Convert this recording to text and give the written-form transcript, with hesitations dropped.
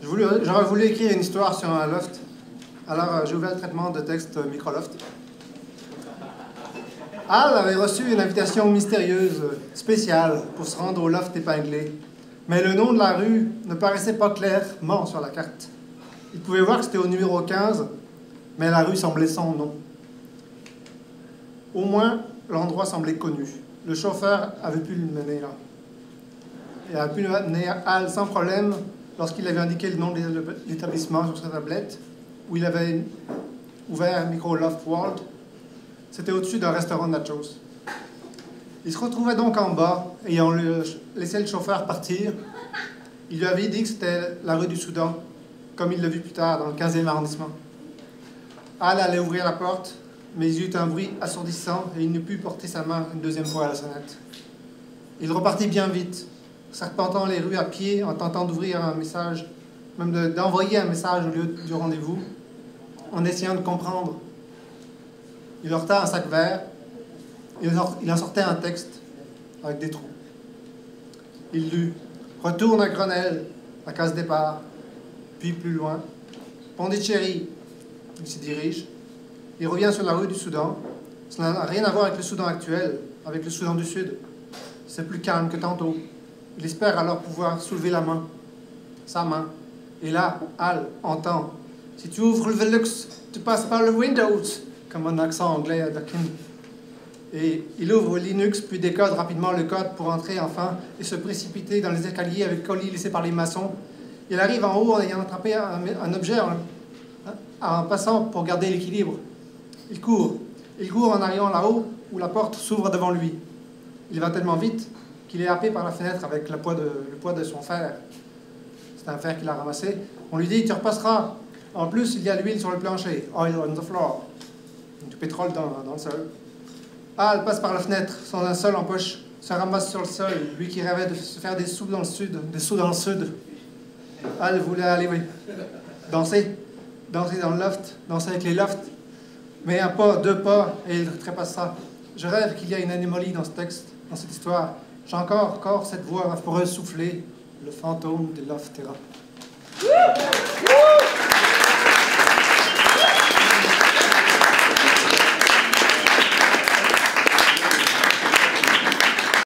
J'aurais voulu écrire une histoire sur un loft. Alors, j'ai ouvert le traitement de texte Microloft. Al avait reçu une invitation mystérieuse, spéciale, pour se rendre au loft épinglé. Mais le nom de la rue ne paraissait pas clairement sur la carte. Il pouvait voir que c'était au numéro 15, mais la rue semblait sans nom. Au moins, l'endroit semblait connu. Le chauffeur avait pu le mener là. Il avait pu mener Al sans problème lorsqu'il avait indiqué le nom de l'établissement sur sa tablette, où il avait ouvert Microloft World. C'était au-dessus d'un restaurant de nachos. Il se retrouvait donc en bas, ayant laissé le chauffeur partir. Il lui avait dit que c'était la rue du Soudan, comme il l'a vu plus tard dans le 15e arrondissement. Al allait ouvrir la porte, mais il y eut un bruit assourdissant et il ne put porter sa main une deuxième fois à la sonnette. Il repartit bien vite, serpentant les rues à pied en tentant d'ouvrir un message, même d'envoyer un message au lieu du rendez-vous, en essayant de comprendre. Il heurta un sac vert, il en sortait un texte avec des trous. Il lut « Retourne à Grenelle, à case départ », puis plus loin « Pondichéry ». Il s'y dirige. Il revient sur la rue du Soudan. Ça n'a rien à voir avec le Soudan actuel, avec le Soudan du Sud. C'est plus calme que tantôt. Il espère alors pouvoir soulever la main, sa main. Et là, Al entend « Si tu ouvres le Velux, tu passes par le Windows », comme un accent anglais à Dakin. Et il ouvre Linux, puis décode rapidement le code pour entrer enfin et se précipiter dans les escaliers avec colis laissés par les maçons. Il arrive en haut en ayant attrapé un objet en passant pour garder l'équilibre. Il court en arrivant là-haut où la porte s'ouvre devant lui. Il va tellement vite qu'il est happé par la fenêtre avec le poids de son fer. C'est un fer qu'il a ramassé. On lui dit « Tu repasseras. En plus, il y a l'huile sur le plancher. Oil on the floor. » Du pétrole dans le sol. Al passe par la fenêtre, son linceul en poche, se ramasse sur le sol, lui qui rêvait de se faire des sous dans le sud. Al voulait aller, oui, danser dans le loft, danser avec les lofts. Mais un pas, deux pas, et il trépassera. Je rêve qu'il y a une anomalie dans ce texte, dans cette histoire. J'ai encore cette voix vaporeuse soufflée, le fantôme de Loftera.